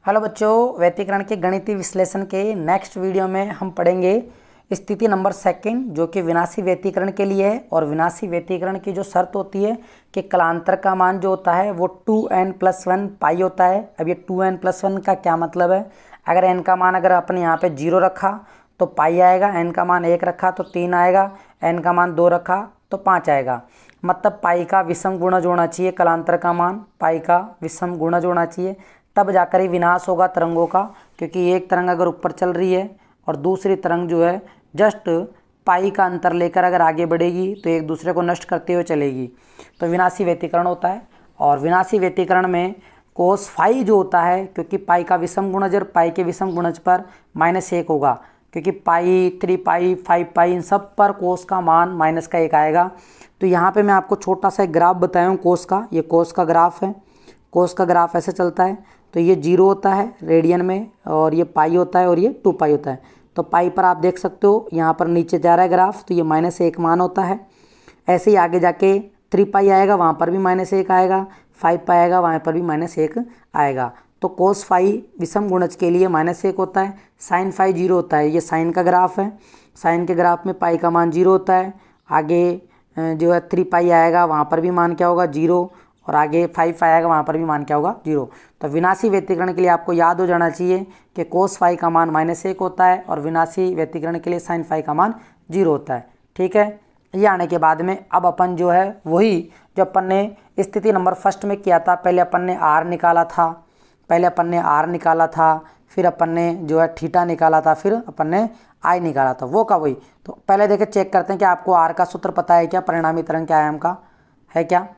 Hello बच्चों, व्यतिकरण के गणितीय विश्लेषण के नेक्स्ट वीडियो में हम पढ़ेंगे स्थिति नंबर सेकंड, जो कि विनाशी व्यतिकरण के लिए है। और विनाशी व्यतिकरण की जो शर्त होती है कि कलांतर का मान जो होता है वो 2n+1 पाई होता है। अब ये 2n+1 का क्या मतलब है? अगर n का मान अगर अपने यहाँ पे 0 रखा तो पाई आएगा, n का मान 1 रखा तो 3 आएगा, n का मान 2 रखा तो 5 आएगा। मतलब पाई का विषम गुणज होना चाहिए, कलांतर का मान पाई का विषम गुणज होना चाहिए, तब जाकर ही विनाश होगा तरंगों का। क्योंकि एक तरंग अगर ऊपर चल रही है और दूसरी तरंग जो है जस्ट पाई का अंतर लेकर अगर आगे बढ़ेगी तो एक दूसरे को नष्ट करते हुए चलेगी, तो विनाशी व्यतिकरण होता है। और विनाशी व्यतिकरण में कोस फाई जो होता है, क्योंकि पाई का विषम गुणज और पाई के विषम गुणज पर -1 होगा, क्योंकि पाई 3 पाई 5 पाई इन सब पर कोस का मान -1 आएगा। तो यहाँ पे मैं आपको छोटा सा एक ग्राफ बताया हूँ कोस का। ये कोस का ग्राफ है। कोस का ग्राफ ऐसे चलता है, तो ये 0 होता है रेडियन में, और ये पाई होता है और ये 2 पाई होता है। तो पाई पर आप देख सकते हो यहाँ पर नीचे जा रहा है ग्राफ, तो ये -1 मान होता है। ऐसे ही आगे जाके 3 पाई आएगा, वहाँ पर भी -1 आएगा, 5 पाई आएगा, वहाँ पर भी -1 आएगा। तो कोस फाई विषम गुणज के लिए -1 होता है, साइन फाई 0 होता है। ये साइन का ग्राफ है, साइन के ग्राफ में पाई का मान 0 होता है। आगे जो है 3 पाई आएगा, वहाँ पर भी मान क्या होगा 0, और आगे 5 आएगा, वहाँ पर भी मान क्या होगा 0। तो विनाशी व्यतिकरण के लिए आपको याद हो जाना चाहिए कि कोस फाई का मान -1 होता है और विनाशी व्यतिकरण के लिए साइन फाई का मान 0 होता है। ठीक है, ये आने के बाद में अब अपन जो है वही जो अपन ने स्थिति नंबर फर्स्ट में किया था। पहले अपन ने आर निकाला था, फिर अपन ने जो है थीटा निकाला था, फिर अपन ने आई निकाला था, वो का वही। तो पहले देखे चेक करते हैं कि आपको आर का सूत्र पता है क्या, परिणामी तरंग के आयाम का है क्या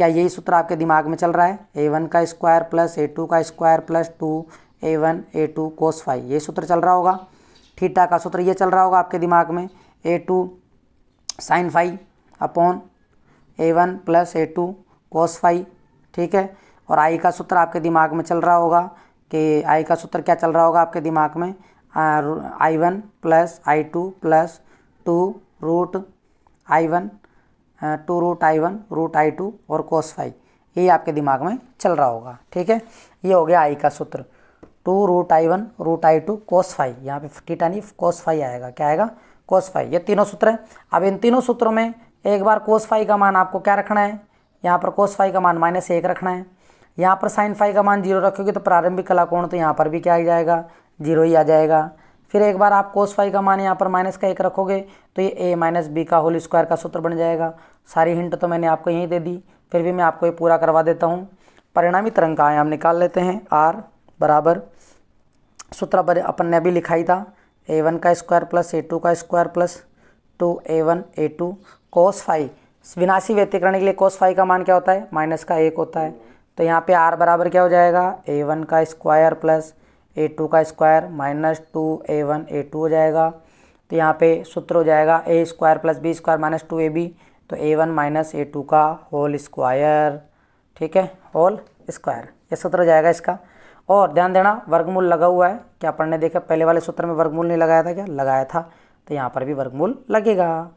यही सूत्र आपके दिमाग में चल रहा है? a1 का स्क्वायर प्लस a2 का square plus 2a1 a2 cos phi, ये सूत्र चल रहा होगा। थीटा का सूत्र ये चल रहा होगा आपके दिमाग में, a2 sine phi upon a1 plus a2 cos phi. ठीक है, और आई का सूत्र आपके दिमाग में चल रहा होगा कि आई का सूत्र क्या चल रहा होगा आपके दिमाग में, i1 plus i2 plus 2√i1 2√i1 √i2 और कोस फाई, ये आपके दिमाग में चल रहा होगा। ठीक है, ये हो गया आई का सूत्र, 2√i1 √i2 कोस फाई। यहाँ पे थीटा नहीं कोस फाई आएगा, क्या आएगा कोस फाई। ये तीनों सूत्र हैं। अब इन तीनों सूत्रों में एक बार कोस फाई का मान आपको क्या रखना है, यहाँ पर कोस फाई का मान -1 रखना है। यहाँ पर साइन फाई का मान 0 रखोगे तो प्रारंभिक कला कोण तो यहाँ पर भी क्या आ जाएगा 0 ही आ जाएगा। फिर एक बार आप कोस फाई का मान यहाँ पर -1 रखोगे तो ये a - b का होल स्क्वायर का सूत्र बन जाएगा। सारी हिंट तो मैंने आपको यहीं दे दी, फिर भी मैं आपको ये पूरा करवा देता हूँ। परिणामी तरंग का आयाम निकाल लेते हैं। r बराबर सूत्र अपन ने अभी लिखाई था, a1 का स्क्वायर प्लस a2 का square plus 2a1 a2 cos phi. विनाशी व्यतिकरण के लिए कोस फाई का मान क्या होता है, -1 होता है। तो यहाँ पे r बराबर क्या हो जाएगा, a1 का स्क्वायर प्लस a2 का स्क्वायर -2a1 a2 हो जाएगा। तो यहाँ पे सूत्र हो जाएगा a square plus b square -2ab, तो a1 - a2 का होल स्क्वायर। ठीक है, होल स्क्वायर, ये सूत्र हो जाएगा इसका। और ध्यान देना वर्गमूल लगा हुआ है, क्या अपन ने देखा पहले वाले सूत्र में वर्गमूल नहीं लगाया था क्या, लगाया था, तो यहाँ पर भी वर्गमूल लगेगा।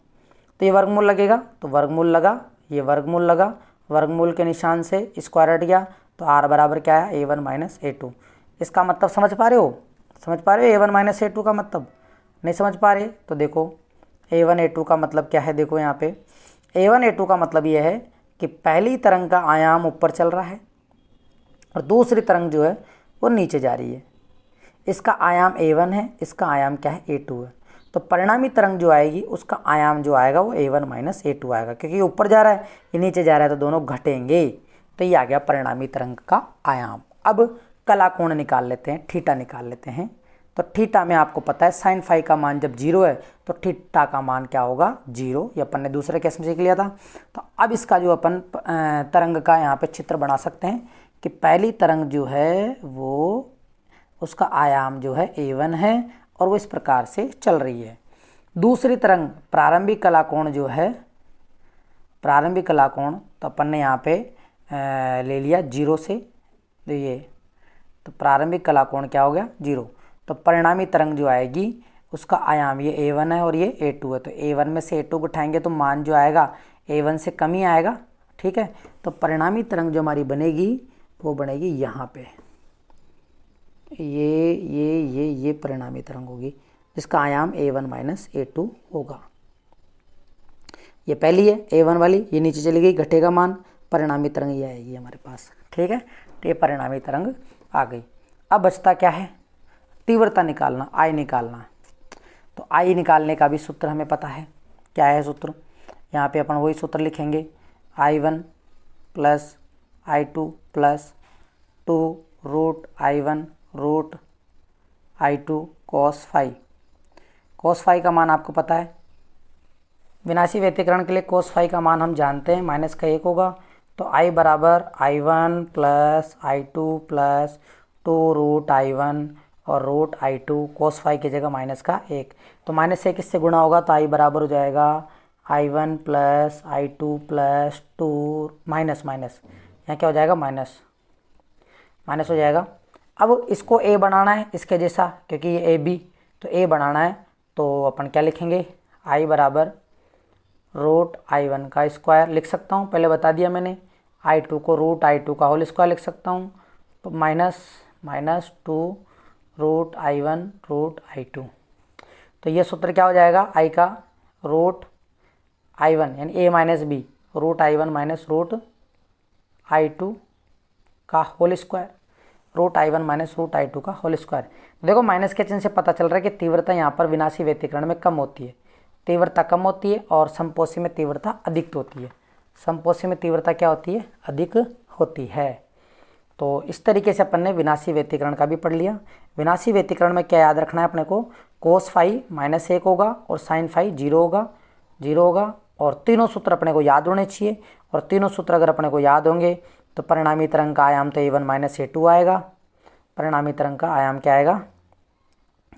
तो ये वर्गमूल लगेगा, तो वर्गमूल लगा, ये वर्गमूल लगा, वर्गमूल के निशान से स्क्वायर हट गया, तो r बराबर क्या है a1 - a2। इसका मतलब समझ पा रहे हो, a1 - a2 का मतलब नहीं समझ पा रहे तो देखो a1 a2 का मतलब क्या है। देखो यहाँ पे a1 a2 का मतलब ये है कि पहली तरंग का आयाम ऊपर चल रहा है और दूसरी तरंग जो है वो नीचे जा रही है। इसका आयाम a1 है, इसका आयाम क्या है a2 है। तो परिणामी तरंग जो आएगी उसका आयाम जो आएगा वो a1 - a2 आएगा, क्योंकि ये ऊपर जा रहा है ये नीचे जा रहा है तो दोनों घटेंगे। तो ये आ गया परिणामी तरंग का आयाम। अब कला कोण निकाल लेते हैं, थीटा निकाल लेते हैं। तो थीटा में आपको पता है साइन फाई का मान जब 0 है तो थीटा का मान क्या होगा 0, ये अपन ने दूसरे केस में सीख लिया था। तो अब इसका जो अपन तरंग का यहाँ पे चित्र बना सकते हैं कि पहली तरंग जो है वो उसका आयाम जो है a1 है और वो इस प्रकार से चल रही है। दूसरी तरंग प्रारंभिक कला कोण जो है, प्रारंभिक कला कोण तो अपन ने यहाँ पे ले लिया 0 से, तो ये तो प्रारंभिक कला कोण क्या हो गया 0। तो परिणामी तरंग जो आएगी उसका आयाम ये a1 है और ये a2 है, तो a1 में से a2 उठाएंगे तो मान जो आएगा a1 से कम ही आएगा। ठीक है, तो परिणामी तरंग जो हमारी बनेगी वो बनेगी यहाँ पे, ये परिणामी तरंग होगी जिसका आयाम a1 माइनस a2 होगा। ये पहली है a1 वाली, ये नीचे चली गई, घटेगा मान, परिणामी तरंग ये आएगी हमारे पास। ठीक है, तो ये परिणामी तरंग आ गई। अब बचता क्या है, तीव्रता निकालना, आई निकालना। तो आई निकालने का भी सूत्र हमें पता है, क्या है सूत्र, यहाँ पे अपन वही सूत्र लिखेंगे, I1 plus I2 plus 2 root I1 root I2 cos phi. cos phi का मान आपको पता है, विनाशी व्यतिकरण के लिए cos फाई का मान हम जानते हैं, माइनस का 1 होगा। तो I बराबर I1 plus I2 plus 2 root I1 और रूट I2 cos फाई की जगह माइनस का 1। तो माइनस से किससे गुणा होगा, तो I बराबर हो जाएगा I1 plus I2 plus 2 minus यहाँ क्या हो जाएगा, माइनस हो जाएगा। अब इसको a बनाना है इसके जैसा, क्योंकि ये AB, तो a बनाना है तो अपन क्या लिखेंगे, I बराबर रूट I1 का स्क्वायर लिख सकता हूँ, पहले बता दिया मैंने। I2 को रूट I2 का होल स्क्वायर लिख सकता हूँ, तो minus 2 root I1 root I2। तो ये सूत्र क्या हो जाएगा, I का रूट I1 यानी a minus B root I1 minus root I2 का whole square, root I1 minus root I2 का होल स्क्वायर। देखो माइनस के चिन्ह से पता चल रहा है कि तीव्रता यहाँ पर विनाशी व्यतिकरण में कम होती है, तीव्रता कम होती है, और समपोषी में तीव्रता अधिक होती है। समपोषी में तीव्रता क्या होती है, अधिक होती है। तो इस तरीके से अपन ने विनाशी व्यतिकरण का भी पढ़ लिया। विनाशी व्यतिकरण में क्या याद रखना है अपने को, कोस फाई माइनस 1 होगा और साइन फाई 0 होगा, और तीनों सूत्र अपने को याद होने चाहिए। और तीनों सूत्र अगर अपने को याद होंगे तो परिणामी तरंग का आयाम तो a1 माइनस a2 आएगा। परिणामी तरंग का आयाम क्या आएगा,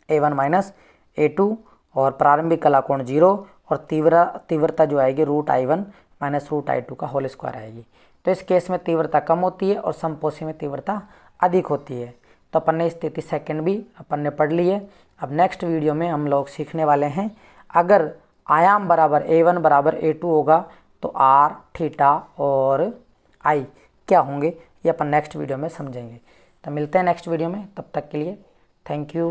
a1 माइनस a2, और प्रारंभिक कला कोण 0, और तीव्रता जो आएगी root I1 minus root I2 का होल स्क्वायर आएगी। तो इस केस में तीव्रता कम होती है और समपोषी में तीव्रता अधिक होती है। तो अपन ने स्थिति सेकंड भी अपन ने पढ़ ली है। अब नेक्स्ट वीडियो में हम लोग सीखने वाले हैं, अगर आयाम बराबर a1 बराबर a2 होगा तो r, थीटा और I क्या होंगे, ये अपन नेक्स्ट वीडियो में समझेंगे। तो मिलते हैं नेक्स्ट वीडियो में, तब तक के लिए थैंक यू।